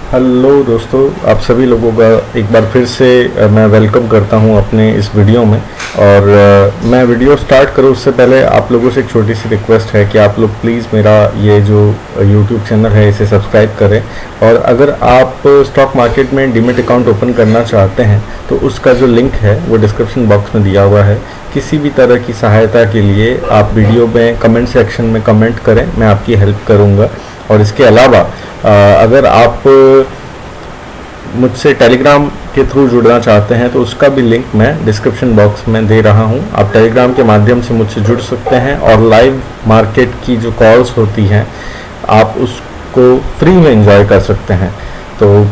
Hello दोस्तों, आप सभी लोगों का एक बार फिर से मैं वेलकम करता हूं अपने इस वीडियो में। और मैं वीडियो स्टार्ट करूं उससे पहले आप लोगों से एक छोटी सी रिक्वेस्ट है कि आप लोग प्लीज़ मेरा ये जो यूट्यूब चैनल है इसे सब्सक्राइब करें। और अगर आप स्टॉक मार्केट में डीमैट अकाउंट ओपन करना चाहते हैं तो उसका जो लिंक है वो डिस्क्रिप्शन बॉक्स में दिया हुआ है। किसी भी तरह की सहायता के लिए आप वीडियो में कमेंट सेक्शन में कमेंट करें, मैं आपकी हेल्प करूँगा। और इसके अलावा अगर आप मुझसे टेलीग्राम के थ्रू जुड़ना चाहते हैं तो उसका भी लिंक मैं डिस्क्रिप्शन बॉक्स में दे रहा हूं। आप टेलीग्राम के माध्यम से मुझसे जुड़ सकते हैं और लाइव मार्केट की जो कॉल्स होती हैं आप उसको फ्री में एंजॉय कर सकते हैं। तो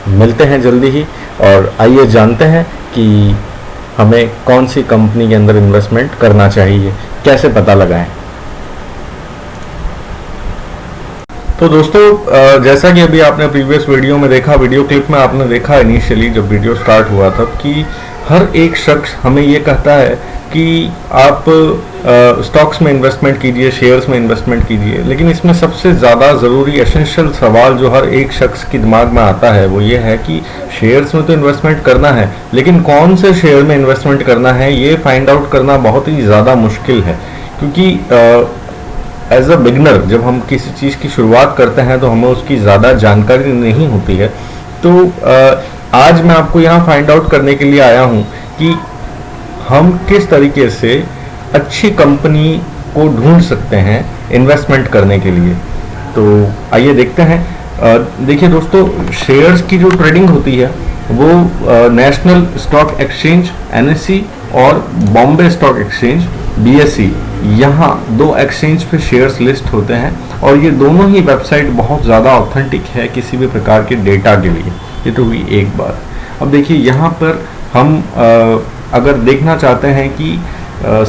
मिलते हैं जल्दी ही और आइए जानते हैं कि हमें कौन सी कंपनी के अंदर इन्वेस्टमेंट करना चाहिए, कैसे पता लगाएं। तो दोस्तों, जैसा कि अभी आपने प्रीवियस वीडियो में देखा, वीडियो क्लिप में आपने देखा इनिशियली जब वीडियो स्टार्ट हुआ था कि हर एक शख्स हमें ये कहता है कि आप स्टॉक्स में इन्वेस्टमेंट कीजिए, शेयर्स में इन्वेस्टमेंट कीजिए। लेकिन इसमें सबसे ज़्यादा ज़रूरी एसेंशियल सवाल जो हर एक शख्स के दिमाग में आता है वो ये है कि शेयर्स में तो इन्वेस्टमेंट करना है, लेकिन कौन से शेयर में इन्वेस्टमेंट करना है ये फाइंड आउट करना बहुत ही ज़्यादा मुश्किल है। क्योंकि एज अ बिगनर जब हम किसी चीज़ की शुरुआत करते हैं तो हमें उसकी ज़्यादा जानकारी नहीं होती है। तो आज मैं आपको यहाँ फाइंड आउट करने के लिए आया हूँ कि हम किस तरीके से अच्छी कंपनी को ढूंढ सकते हैं इन्वेस्टमेंट करने के लिए। तो आइए देखते हैं। देखिए दोस्तों, शेयर्स की जो ट्रेडिंग होती है वो नेशनल स्टॉक एक्सचेंज NSE और बॉम्बे स्टॉक एक्सचेंज BSE, यहाँ दो एक्सचेंज पे शेयर्स लिस्ट होते हैं और ये दोनों ही वेबसाइट बहुत ज़्यादा ऑथेंटिक है किसी भी प्रकार के डेटा के लिए। ये तो हुई एक बात। अब देखिए यहाँ पर हम अगर देखना चाहते हैं कि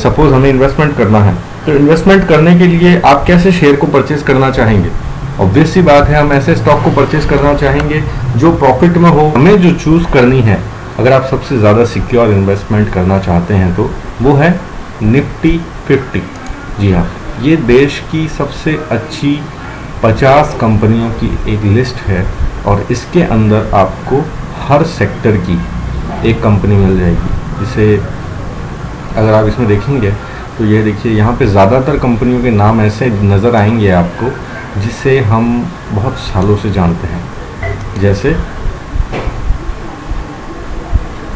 सपोज हमें इन्वेस्टमेंट करना है तो इन्वेस्टमेंट करने के लिए आप कैसे शेयर को परचेज करना चाहेंगे। ऑब्वियस सी बात है, हम ऐसे स्टॉक को परचेज करना चाहेंगे जो प्रॉफिट में हो। हमें जो चूज़ करनी है, अगर आप सबसे ज़्यादा सिक्योर इन्वेस्टमेंट करना चाहते हैं तो वो है निफ्टी 50। जी हाँ, ये देश की सबसे अच्छी 50 कंपनियों की एक लिस्ट है और इसके अंदर आपको हर सेक्टर की एक कंपनी मिल जाएगी। जिसे अगर आप इसमें देखेंगे तो ये देखिए यहाँ पे ज़्यादातर कंपनियों के नाम ऐसे नज़र आएंगे आपको जिसे हम बहुत सालों से जानते हैं, जैसे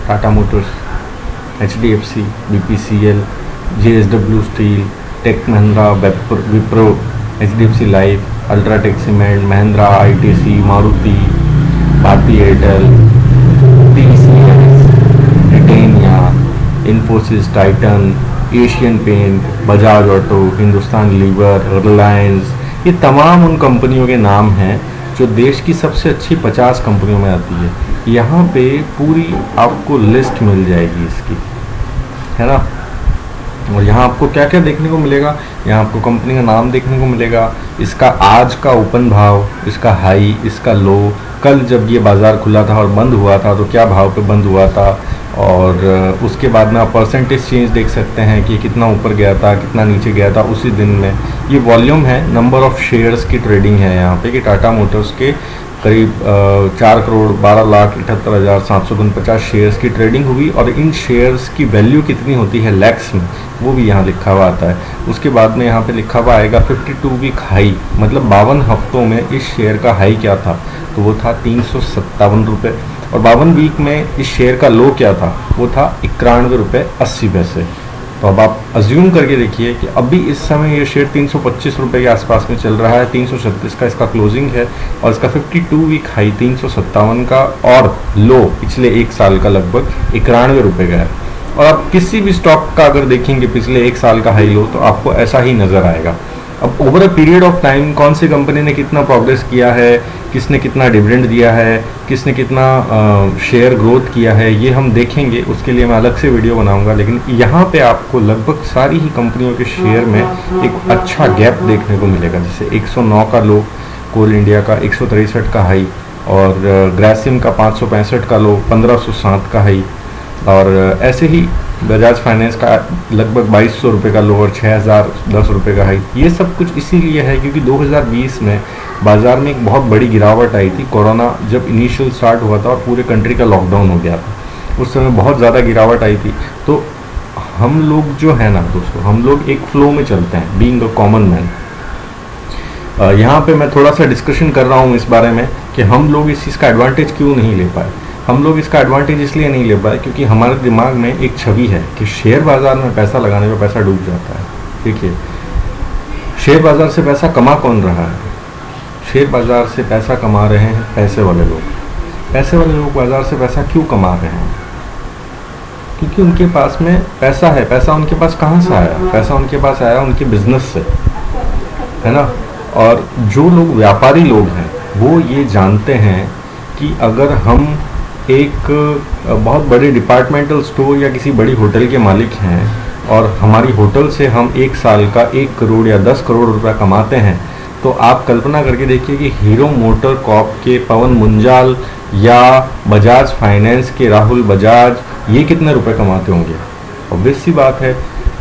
Tata Motors, HDFC, BPCL, JSW Steel, Tech Mahindra, Wipro, HDFC Life, UltraTech Cement, Mahindra, ITC, Maruti, Bharti Airtel, TCS, Britannia, Infosys, Titan, Asian Paint, Bajaj Auto, Hindustan Lever, Reliance, ये तमाम उन कंपनियों के नाम हैं जो देश की सबसे अच्छी 50 कंपनियों में आती है। यहाँ पे पूरी आपको लिस्ट मिल जाएगी इसकी, है ना। और यहाँ आपको क्या क्या देखने को मिलेगा, यहाँ आपको कंपनी का नाम देखने को मिलेगा, इसका आज का ओपन भाव, इसका हाई, इसका लो, कल जब ये बाज़ार खुला था और बंद हुआ था तो क्या भाव पे बंद हुआ था, और उसके बाद में आप परसेंटेज चेंज देख सकते हैं कि कितना ऊपर गया था, कितना नीचे गया था उसी दिन में। ये वॉल्यूम है, नंबर ऑफ़ शेयर्स की ट्रेडिंग है यहाँ पे कि टाटा मोटर्स के करीब 4,12,78,749 शेयर्स की ट्रेडिंग हुई और इन शेयर्स की वैल्यू कितनी होती है लैक्स में, वो भी यहाँ लिखा हुआ आता है। उसके बाद में यहाँ पे लिखा हुआ आएगा 52 वीक हाई, मतलब 52 हफ्तों में इस शेयर का हाई क्या था, तो वो था 357 रुपये। और 52 वीक में इस शेयर का लो क्या था, वो था 91 रुपये 80 पैसे। तो अब आप अज्यूम करके देखिए कि अभी इस समय ये शेयर 325 रुपये के आसपास में चल रहा है, 336 का इसका क्लोजिंग है और इसका 52 वीक हाई 357 का और लो पिछले एक साल का लगभग 91 रुपये का है। और आप किसी भी स्टॉक का अगर देखेंगे पिछले एक साल का हाई लो तो आपको ऐसा ही नज़र आएगा। अब over a period of time कौन सी कंपनी ने कितना प्रोग्रेस किया है, किसने कितना डिविडेंड दिया है, किसने कितना शेयर ग्रोथ किया है, ये हम देखेंगे। उसके लिए मैं अलग से वीडियो बनाऊंगा। लेकिन यहाँ पे आपको लगभग सारी ही कंपनियों के शेयर में एक अच्छा गैप देखने को मिलेगा। जैसे 109 का लो कोल इंडिया का, 163 का हाई, और ग्रासिम का 565 का लो, 1507 का हाई, और ऐसे ही बजाज फाइनेंस का लगभग 2200 रुपये का लोअर, 6010 रुपये का हाई। ये सब कुछ इसीलिए है क्योंकि 2020 में बाज़ार में एक बहुत बड़ी गिरावट आई थी। कोरोना जब इनिशियल स्टार्ट हुआ था और पूरे कंट्री का लॉकडाउन हो गया था, उस समय बहुत ज़्यादा गिरावट आई थी। तो हम लोग जो है ना दोस्तों, हम लोग एक फ्लो में चलते हैं, बीइंग अ कॉमन मैन। यहाँ पे मैं थोड़ा सा डिस्कशन कर रहा हूँ इस बारे में कि हम लोग इस चीज़ का एडवांटेज क्यों नहीं ले पाए। हम लोग इसका एडवांटेज इसलिए नहीं ले पाए क्योंकि हमारे दिमाग में एक छवि है कि शेयर बाज़ार में पैसा लगाने पे पैसा डूब जाता है। देखिए, शेयर बाज़ार से पैसा कमा कौन रहा है? शेयर बाज़ार से पैसा कमा रहे हैं पैसे वाले लोग। पैसे वाले लोग बाज़ार से पैसा क्यों कमा रहे हैं? क्योंकि उनके पास में पैसा है। पैसा उनके पास कहाँ से आया? पैसा उनके पास आया उनके बिजनेस से, है ना। और जो लोग व्यापारी लोग हैं वो ये जानते हैं कि अगर हम एक बहुत बड़े डिपार्टमेंटल स्टोर या किसी बड़ी होटल के मालिक हैं और हमारी होटल से हम एक साल का 1 करोड़ या 10 करोड़ रुपया कमाते हैं, तो आप कल्पना करके देखिए कि हीरो मोटर कॉर्प के पवन मुंजाल या बजाज फाइनेंस के राहुल बजाज ये कितने रुपए कमाते होंगे। ऑब्वियस सी बात है,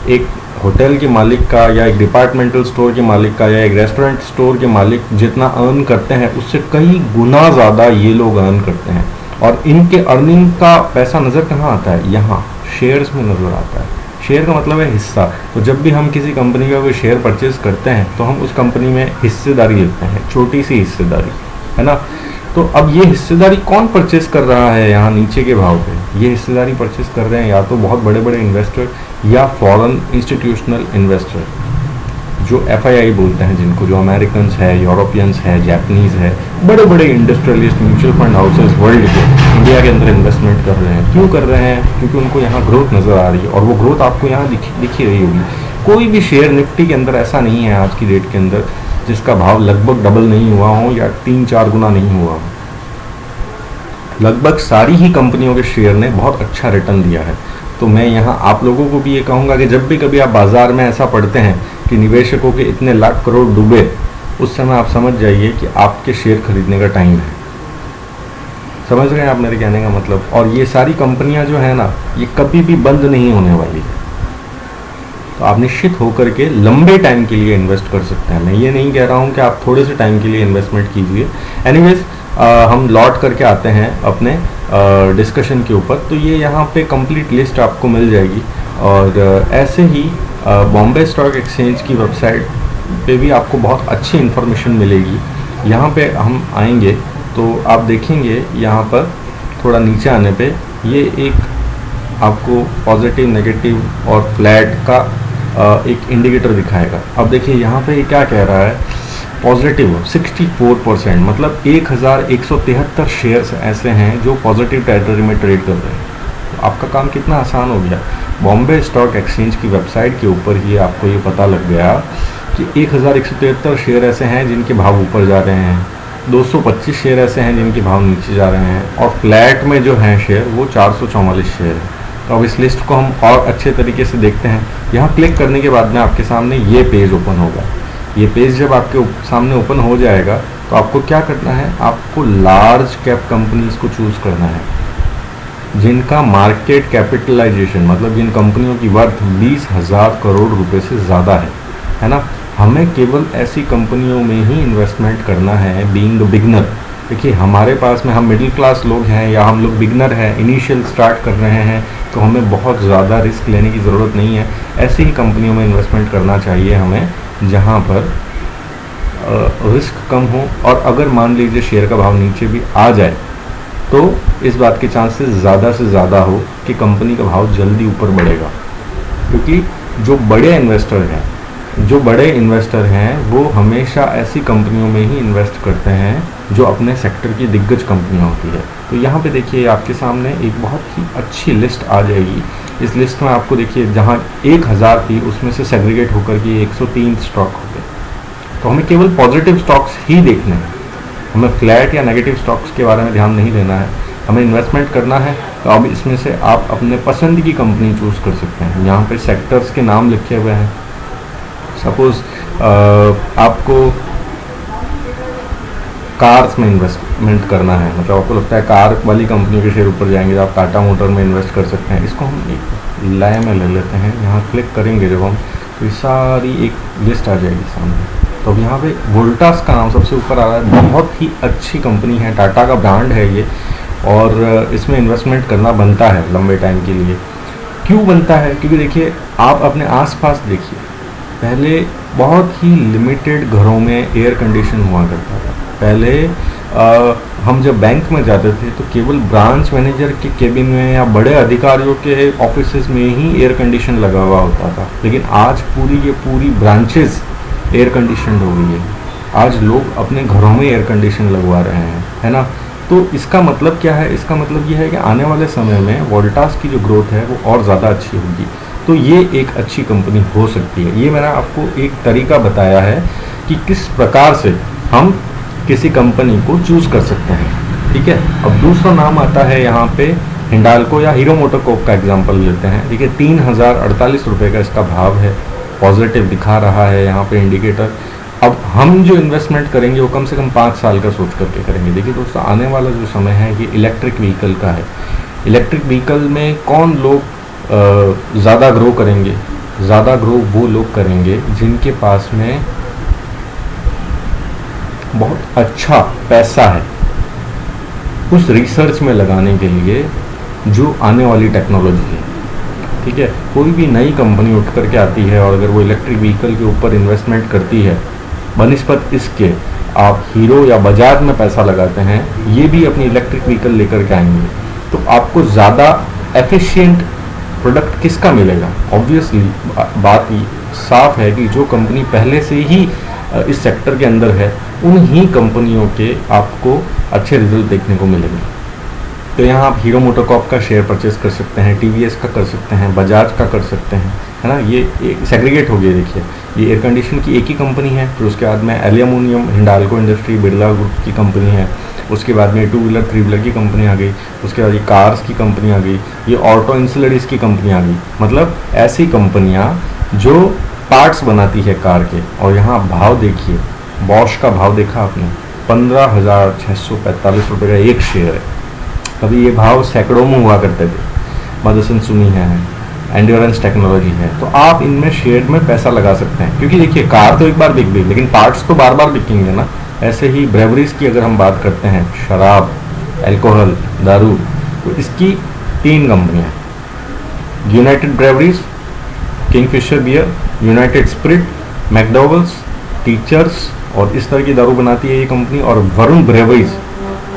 एक होटल के मालिक का या एक डिपार्टमेंटल स्टोर के मालिक का या एक रेस्टोरेंट स्टोर के मालिक जितना अर्न करते हैं उससे कई गुना ज़्यादा ये लोग अर्न करते हैं। और इनके अर्निंग का पैसा नज़र कहाँ आता है? यहाँ शेयर्स में नज़र आता है। शेयर का मतलब है हिस्सा। तो जब भी हम किसी कंपनी का कोई शेयर परचेज करते हैं तो हम उस कंपनी में हिस्सेदारी लेते हैं, छोटी सी हिस्सेदारी, है ना। तो अब ये हिस्सेदारी कौन परचेज कर रहा है? यहाँ नीचे के भाव पे ये हिस्सेदारी परचेज कर रहे हैं या तो बहुत बड़े बड़े इन्वेस्टर या फॉरेन इंस्टीट्यूशनल इन्वेस्टर, जो FII बोलते हैं जिनको, जो अमेरिकन्स है, यूरोपियंस है, जापानीज़ है, बड़े बड़े industrialist mutual fund houses world के इंडिया के अंदर इन्वेस्टमेंट कर रहे हैं। क्यों कर रहे हैं? क्योंकि उनको यहाँ ग्रोथ नज़र आ रही है और वो ग्रोथ आपको यहाँ दिखी रही होगी। कोई भी शेयर निफ्टी के अंदर ऐसा नहीं है आज की डेट के अंदर जिसका भाव लगभग डबल नहीं हुआ हो या 3-4 गुना नहीं हुआ हो। लगभग सारी ही कंपनियों के शेयर ने बहुत अच्छा रिटर्न दिया है। तो मैं यहाँ आप लोगों को भी ये कहूँगा कि जब भी कभी आप बाज़ार में ऐसा पढ़ते हैं कि निवेशकों के इतने लाख करोड़ डूबे, उस समय आप समझ जाइए कि आपके शेयर खरीदने का टाइम है। समझ रहे हैं आप मेरे कहने का मतलब। और ये सारी कंपनियां जो है ना, ये कभी भी बंद नहीं होने वाली है। तो आप निश्चित होकर के लंबे टाइम के लिए इन्वेस्ट कर सकते हैं। मैं ये नहीं कह रहा हूँ कि आप थोड़े से टाइम के लिए इन्वेस्टमेंट कीजिए। एनीवेज हम लौट करके आते हैं अपने डिस्कशन के ऊपर। तो ये यहाँ पे कंप्लीट लिस्ट आपको मिल जाएगी और ऐसे ही बॉम्बे स्टॉक एक्सचेंज की वेबसाइट पे भी आपको बहुत अच्छी इन्फॉर्मेशन मिलेगी। यहाँ पे हम आएंगे तो आप देखेंगे यहाँ पर थोड़ा नीचे आने पे ये एक आपको पॉजिटिव, नेगेटिव और फ्लैट का एक इंडिकेटर दिखाएगा। अब देखिए यहाँ पे ये क्या कह रहा है, पॉजिटिव 64%, मतलब 1173 शेयर्स ऐसे हैं जो पॉजिटिव टेरिटरी में ट्रेड कर रहे हैं। तो आपका काम कितना आसान हो गया। बॉम्बे स्टॉक एक्सचेंज की वेबसाइट के ऊपर ही आपको ये पता लग गया कि 1173 शेयर ऐसे हैं जिनके भाव ऊपर जा रहे हैं, 225 शेयर ऐसे हैं जिनके भाव नीचे जा रहे हैं और फ्लैट में जो हैं शेयर वो 444 शेयर है। तो अब इस लिस्ट को हम और अच्छे तरीके से देखते हैं। यहाँ क्लिक करने के बाद में आपके सामने ये पेज ओपन होगा। ये पेज जब आपके सामने ओपन हो जाएगा तो आपको क्या करना है, आपको लार्ज कैप कंपनीज को चूज़ करना है जिनका मार्केट कैपिटलाइजेशन, मतलब जिन कंपनियों की वर्थ 20,000 करोड़ रुपए से ज़्यादा है ना। हमें केवल ऐसी कंपनियों में ही इन्वेस्टमेंट करना है बीइंग बिगनर। देखिए हमारे पास में हम मिडिल क्लास लोग हैं या हम लोग बिगनर हैं, इनिशियल स्टार्ट कर रहे हैं, तो हमें बहुत ज़्यादा रिस्क लेने की ज़रूरत नहीं है। ऐसी ही कंपनियों में इन्वेस्टमेंट करना चाहिए हमें जहाँ पर रिस्क कम हो और अगर मान लीजिए शेयर का भाव नीचे भी आ जाए तो इस बात के चांसेस ज़्यादा से ज़्यादा हो कि कंपनी का भाव जल्दी ऊपर बढ़ेगा। क्योंकि जो बड़े इन्वेस्टर हैं वो हमेशा ऐसी कंपनियों में ही इन्वेस्ट करते हैं जो अपने सेक्टर की दिग्गज कंपनियां होती है। तो यहाँ पे देखिए आपके सामने एक बहुत ही अच्छी लिस्ट आ जाएगी। इस लिस्ट में आपको देखिए जहाँ 1000 थी उसमें से सेग्रीगेट होकर के 103 स्टॉक हो गए। तो हमें केवल पॉजिटिव स्टॉक्स ही देखने हैं, हमें फ्लैट या नेगेटिव स्टॉक्स के बारे में ध्यान नहीं देना है। हमें इन्वेस्टमेंट करना है तो अब इसमें से आप अपने पसंद की कंपनी चूज़ कर सकते हैं। यहाँ पे सेक्टर्स के नाम लिखे हुए हैं। सपोज़ आपको कार्स में इन्वेस्टमेंट करना है, मतलब आपको लगता है कार वाली कंपनियों के शेयर ऊपर जाएंगे तो आप टाटा मोटर में इन्वेस्ट कर सकते हैं। इसको हम लय में ले लेते हैं, यहाँ क्लिक करेंगे जब हम तो ये सारी एक लिस्ट आ जाएगी सामने। तो अब यहाँ पे वोल्टास का नाम सबसे ऊपर आ रहा है, बहुत ही अच्छी कंपनी है, टाटा का ब्रांड है ये, और इसमें इन्वेस्टमेंट करना बनता है लंबे टाइम के लिए। क्यों बनता है? क्योंकि देखिए आप अपने आसपास देखिए, पहले बहुत ही लिमिटेड घरों में एयर कंडीशन हुआ करता था। पहले हम जब बैंक में जाते थे तो केवल ब्रांच मैनेजर के केबिन में या बड़े अधिकारियों के ऑफिसेज में ही एयर कंडीशन लगा हुआ होता था, लेकिन आज पूरी ब्रांचेस एयर कंडीशनड हो गई है। आज लोग अपने घरों में एयर कंडीशन लगवा रहे हैं, है ना। तो इसका मतलब क्या है? इसका मतलब ये है कि आने वाले समय में वोल्टास की जो ग्रोथ है वो और ज़्यादा अच्छी होगी। तो ये एक अच्छी कंपनी हो सकती है। ये मैंने आपको एक तरीका बताया है कि किस प्रकार से हम किसी कंपनी को चूज़ कर सकते हैं, ठीक है। अब दूसरा नाम आता है यहाँ पे हिंडाल्को या हीरो मोटोकॉर्प का एग्जांपल लेते हैं। देखिए 3048 रुपये का इसका भाव है, पॉजिटिव दिखा रहा है यहाँ पे इंडिकेटर। अब हम जो इन्वेस्टमेंट करेंगे वो कम से कम 5 साल का सोच करके करेंगे। देखिए दोस्तों, आने वाला जो समय है ये इलेक्ट्रिक व्हीकल का है। इलेक्ट्रिक व्हीकल में कौन लोग ज़्यादा ग्रो करेंगे? ज़्यादा ग्रो वो लोग करेंगे जिनके पास में बहुत अच्छा पैसा है उस रिसर्च में लगाने के लिए जो आने वाली टेक्नोलॉजी है, ठीक है। कोई भी नई कंपनी उठ करके आती है और अगर वो इलेक्ट्रिक व्हीकल के ऊपर इन्वेस्टमेंट करती है, बनिस्पत इसके आप हीरो या बजाज में पैसा लगाते हैं, ये भी अपनी इलेक्ट्रिक व्हीकल लेकर के आएंगे, तो आपको ज़्यादा एफिशिएंट प्रोडक्ट किसका मिलेगा? ऑब्वियसली बात साफ है कि जो कंपनी पहले से ही इस सेक्टर के अंदर है, उन्हीं कंपनियों के आपको अच्छे रिजल्ट देखने को मिलेंगे। तो यहाँ आप हीरो मोटोकॉर्प का शेयर परचेस कर सकते हैं, टीवीएस का कर सकते हैं, बजाज का कर सकते हैं, है ना। ये सेग्रीगेट हो गया। देखिए ये एयर कंडीशन की एक ही कंपनी है, फिर उसके बाद में aluminium Hindalco industry Birla group की कंपनी है, उसके बाद में 2 व्हीलर 3 व्हीलर की कंपनी आ गई, उसके बाद ये कार्स की कंपनी आ गई, ये ऑटो इंसुलरीज की कंपनी आ गई। मतलब ऐसी कंपनियाँ जो पार्ट्स बनाती है कार के। और यहाँ भाव देखिए, बॉश का भाव देखा आपने, 15,645 रुपये का एक शेयर है। कभी ये भाव सैकड़ों में हुआ करते थे। मदरसन सुनी है, एंड्योरेंस टेक्नोलॉजी है, तो आप इनमें शेयर में पैसा लगा सकते हैं। क्योंकि देखिए कार तो एक बार बिक गई, लेकिन पार्ट्स तो बार बार बिकेंगे ना। ऐसे ही ब्रेवरीज की अगर हम बात करते हैं, शराब, अल्कोहल, दारू, तो इसकी 3 कंपनियाँ, United Breweries, Kingfisher beer, United Spirit, McDowell's, Teacher's, और इस तरह की दारू बनाती है ये कंपनी। और वरुण ब्रेवरीज,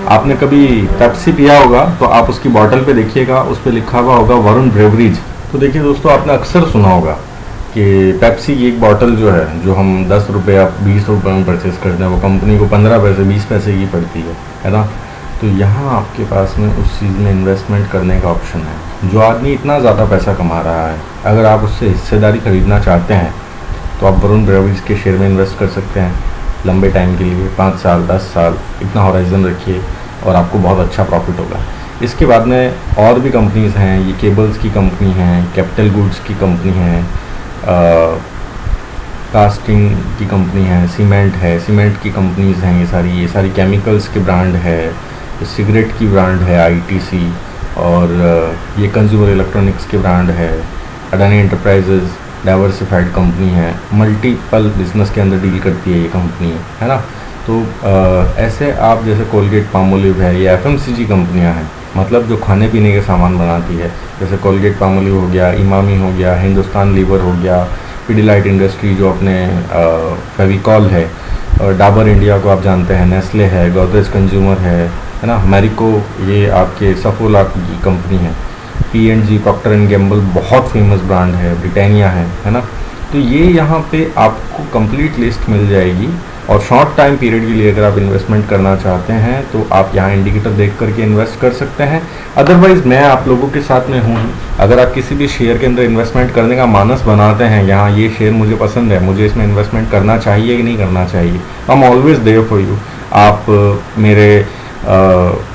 आपने कभी पेप्सी पिया होगा तो आप उसकी बॉटल पे देखिएगा, उस पर लिखा हुआ होगा वरुण ब्रेवरीज। तो देखिए दोस्तों, आपने अक्सर सुना होगा कि पेप्सी की एक बॉटल जो है, जो हम 10 रुपये या 20 रुपये में परचेस करते हैं, वो कंपनी को 15 पैसे 20 पैसे की पड़ती है ना। तो यहाँ आपके पास में उस चीज़ में इन्वेस्टमेंट करने का ऑप्शन है। जो आदमी इतना ज़्यादा पैसा कमा रहा है, अगर आप उससे हिस्सेदारी खरीदना चाहते हैं तो आप वरुण ब्रेवरीज के शेयर में इन्वेस्ट कर सकते हैं लंबे टाइम के लिए, 5 साल 10 साल, इतना हॉराइजन रखिए और आपको बहुत अच्छा प्रॉफिट होगा। इसके बाद में और भी कंपनीज़ हैं, ये केबल्स की कंपनी है, कैपिटल गुड्स की कंपनी है, कास्टिंग की कंपनी है, सीमेंट की कंपनीज़ हैं, ये सारी केमिकल्स के ब्रांड है, सिगरेट की ब्रांड है आईटीसी, और ये कंज्यूमर इलेक्ट्रॉनिक्स के ब्रांड है, अडानी एंटरप्राइजेज, डाइवर्सिफाइड कंपनी है, मल्टीपल बिजनेस के अंदर डील करती है ये कंपनी, है ना। तो ऐसे आप जैसे कोलगेट पामोलिव है, ये एफएमसीजी कंपनियां हैं, मतलब जो खाने पीने के सामान बनाती है, जैसे कोलगेट पामोलिव हो गया, इमामी हो गया, हिंदुस्तान लीवर हो गया, पिडिलाइट इंडस्ट्री जो अपने फेविकॉल है, डाबर इंडिया को आप जानते हैं, नेस्ले है, गोदरेज कंज्यूमर है ना, मैरिको, ये आपके सफोला की कंपनी है, P&G, प्रॉक्टर एंड गैम्बल बहुत फेमस ब्रांड है, ब्रिटानिया है ना। तो ये यहाँ पे आपको कंप्लीट लिस्ट मिल जाएगी। और शॉर्ट टाइम पीरियड के लिए अगर आप इन्वेस्टमेंट करना चाहते हैं तो आप यहाँ इंडिकेटर देख करके इन्वेस्ट कर सकते हैं। अदरवाइज़ मैं आप लोगों के साथ में हूँ। अगर आप किसी भी शेयर के अंदर इन्वेस्टमेंट करने का मानस बनाते हैं, यहाँ ये शेयर मुझे पसंद है, मुझे इसमें इन्वेस्टमेंट करना चाहिए कि नहीं करना चाहिए, I am always there for you. आप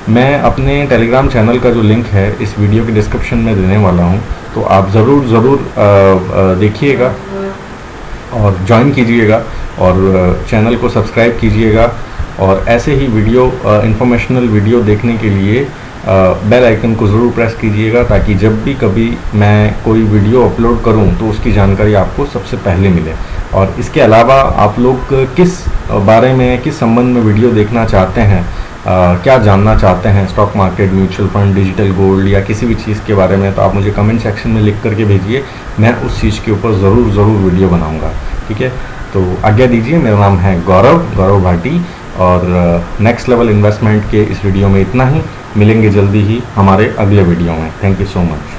मैं अपने टेलीग्राम चैनल का जो लिंक है इस वीडियो के डिस्क्रिप्शन में देने वाला हूँ, तो आप ज़रूर देखिएगा और ज्वाइन कीजिएगा और चैनल को सब्सक्राइब कीजिएगा और ऐसे ही वीडियो इंफॉर्मेशनल वीडियो देखने के लिए बेल आइकन को ज़रूर प्रेस कीजिएगा, ताकि जब भी कभी मैं कोई वीडियो अपलोड करूं तो उसकी जानकारी आपको सबसे पहले मिले। और इसके अलावा आप लोग किस बारे में, किस संबंध में वीडियो देखना चाहते हैं, क्या जानना चाहते हैं, stock market, mutual fund, digital gold या किसी भी चीज़ के बारे में, तो आप मुझे कमेंट सेक्शन में लिख करके भेजिए। मैं उस चीज़ के ऊपर ज़रूर वीडियो बनाऊंगा। ठीक है, तो आज्ञा दीजिए। मेरा नाम है गौरव भाटी, और नेक्स्ट लेवल इन्वेस्टमेंट के इस वीडियो में इतना ही। मिलेंगे जल्दी ही हमारे अगले वीडियो में। Thank you so much.